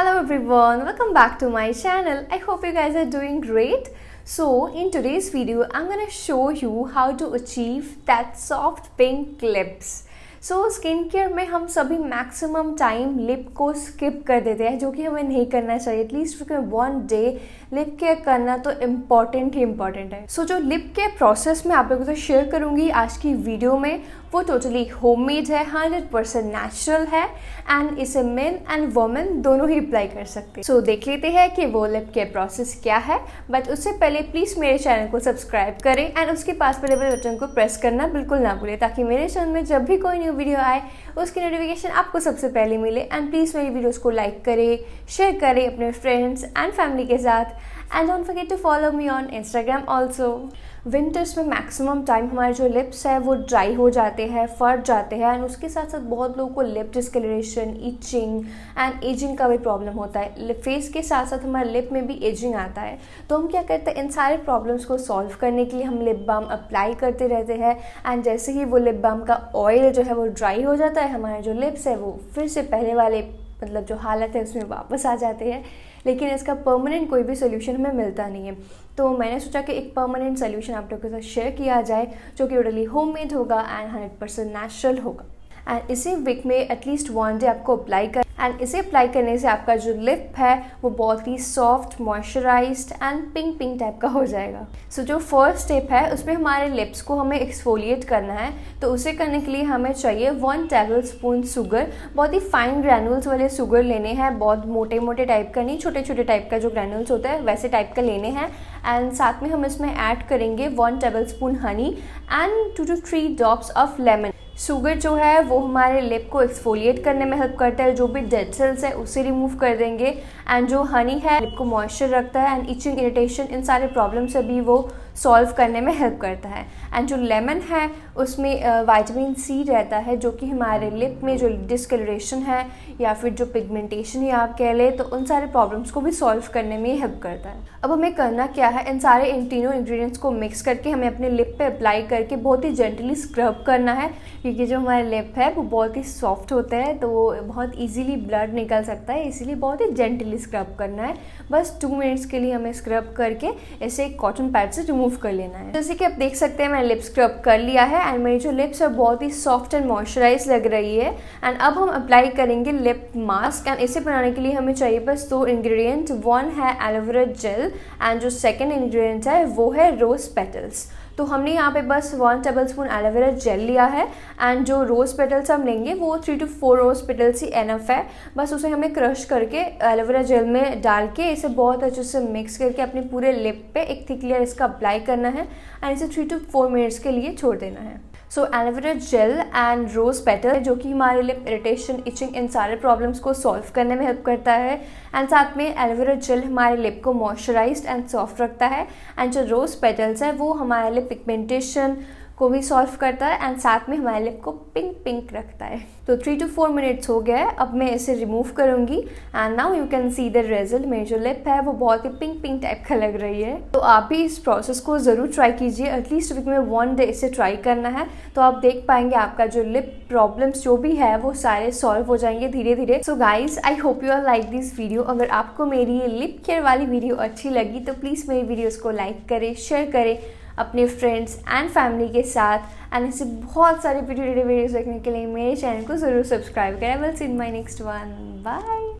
Hello everyone, welcome back to my channel. I hope you guys are doing great. So in today's video, I'm gonna show you how to achieve that soft pink lips. So skin care में हम सभी maximum time lip को skip कर देते हैं, जो कि हमें नहीं करना चाहिए. At least one day lip care करना तो इम्पॉर्टेंट ही इम्पॉर्टेंट है. सो जो लिप केयर प्रोसेस मैं आप लोगों से शेयर करूंगी आज की वीडियो में, वो टोटली होममेड है, 100% नेचुरल है एंड इसे मेन एंड वुमेन दोनों ही अप्लाई कर सकते हैं. सो देख लेते हैं कि वो लिप केयर प्रोसेस क्या है. बट उससे पहले प्लीज़ मेरे चैनल को सब्सक्राइब करें एंड उसके पास वाले बेल बटन को प्रेस करना बिल्कुल ना भूलें, ताकि मेरे चैनल में जब भी कोई न्यू वीडियो आए उसकी नोटिफिकेशन आपको सबसे पहले मिले. एंड प्लीज़ मेरी वीडियोस को लाइक करें, शेयर करें अपने फ्रेंड्स एंड फैमिली के साथ. And don't forget to follow me on Instagram also. Winters में मैक्सिमम टाइम हमारे जो लिप्स है वो ड्राई हो जाते हैं, फट जाते हैं एंड उसके साथ साथ बहुत लोगों को lip discolouration, itching and ageing का भी प्रॉब्लम होता है. फेस के साथ साथ हमारे लिप में भी एजिंग आता है. तो हम क्या करते हैं, इन सारे प्रॉब्लम्स को सॉल्व करने के लिए हम लिप बाम अप्लाई करते रहते हैं. एंड जैसे ही वो लिप बाम का ऑयल जो है वो ड्राई हो जाता है, हमारे जो लिप्स है वो फिर से पहले वाले मतलब जो हालत है उसमें वापस आ जाते हैं. लेकिन इसका परमानेंट कोई भी सोल्यूशन हमें मिलता नहीं है. तो मैंने सोचा कि एक परमानेंट सोल्यूशन आप लोगों के साथ शेयर किया जाए, जो कि टोटली होममेड होगा एंड 100% नेचुरल होगा. एंड इसी वीक में एटलीस्ट वन डे आपको अप्लाई कर, एंड इसे अप्लाई करने से आपका जो लिप है वो बहुत ही soft, moisturized and pink pink type का हो जाएगा. सो जो फर्स्ट स्टेप है उसमें हमारे लिप्स को हमें एक्सफोलिएट करना है. तो उसे करने के लिए हमें चाहिए 1 टेबल स्पून शुगर. बहुत ही फाइन ग्रैनुल्स वाले शुगर लेने हैं, बहुत मोटे मोटे टाइप का नहीं, छोटे छोटे टाइप का जो ग्रैनुल्स होता है वैसे टाइप का लेने हैं. एंड साथ में हम इसमें ऐड करेंगे 1 table spoon honey and 2 to 3 drops of lemon. Sugar जो है वो हमारे लिप को एक्सफोलिएट करने में हेल्प करता है, जो भी डेड सेल्स है उसे रिमूव कर देंगे. एंड जो हनी है लिप को मॉइस्चर रखता है एंड इचिंग, इरिटेशन, इन सारे प्रॉब्लम से भी वो सॉल्व करने में हेल्प करता है. एंड जो लेमन है उसमें विटामिन सी रहता है, जो कि हमारे लिप में जो डिस्कलरेशन है या फिर जो पिगमेंटेशन ही आप कह लें, तो उन सारे प्रॉब्लम्स को भी सॉल्व करने में हेल्प करता है. अब हमें करना क्या है, इन सारे इन तीनों इंग्रेडिएंट्स को मिक्स करके हमें अपने लिप पे अप्लाई करके बहुत ही जेंटली स्क्रब करना है, क्योंकि जो हमारे लिप है वो बहुत ही सॉफ्ट होता है, तो वो बहुत इजीली ब्लड निकल सकता है, इसीलिए बहुत ही जेंटली स्क्रब करना है. बस 2 मिनट्स के लिए हमें स्क्रब करके ऐसे एक कॉटन पैड से रिमूव कर लेना है. जैसे कि आप देख सकते हैं मैंने लिप स्क्रब कर लिया है एंड मेरी जो लिप्स है बहुत ही सॉफ्ट एंड मॉइस्चराइज लग रही है. एंड अब हम अप्लाई करेंगे लिप मास्क. एंड इसे बनाने के लिए हमें चाहिए बस 2 इंग्रेडिएंट. वन है एलोवेरा जेल एंड जो सेकेंड इंग्रेडिएंट है वो है रोज पेटल्स. तो हमने यहाँ पे बस 1 टेबल स्पून एलोवेरा जेल लिया है एंड जो रोज़ पेटल्स हम लेंगे वो 3 to 4 रोज़ पेटल्स ही एनफ है. बस उसे हमें क्रश करके एलोवेरा जेल में डाल के इसे बहुत अच्छे से मिक्स करके अपने पूरे लिप पे एक थिक लेयर इसका अप्लाई करना है एंड इसे 3 to 4 मिनट्स के लिए छोड़ देना है. So aloe vera gel and rose petal जो कि हमारे लिप इरिटेशन, इचिंग, इन सारे प्रॉब्लम्स को सॉल्व करने में हेल्प करता है. एंड साथ में एलोवेरा जेल हमारे लिप को मॉइस्चराइज्ड एंड सॉफ्ट रखता है. एंड जो रोज़ पेटल्स है वो हमारे लिप पिगमेंटेशन को भी सॉल्व करता है एंड साथ में हमारे लिप को पिंक पिंक रखता है. तो 3 to 4 मिनट्स हो गया है. अब मैं इसे रिमूव करूंगी and now you can see the result. मेरी जो लिप है वो बहुत ही पिंक पिंक टाइप का लग रही है. तो आप भी इस प्रोसेस को ज़रूर ट्राई कीजिए. एटलीस्ट वीक में 1 डे इसे ट्राई करना है, तो आप देख पाएंगे आपका जो लिप प्रॉब्लम्स जो भी है वो सारे सॉल्व हो जाएंगे धीरे धीरे. So guys, I hope you are like this video. अगर आपको मेरी ये लिप केयर वाली वीडियो अच्छी लगी तो प्लीज़ मेरी वीडियोज़ को लाइक करें, शेयर करें अपने फ्रेंड्स एंड फैमिली के साथ. एंड ऐसे बहुत सारे वीडियोज़ देखने के लिए मेरे चैनल को ज़रूर सब्सक्राइब करें. Will see in my next one. Bye.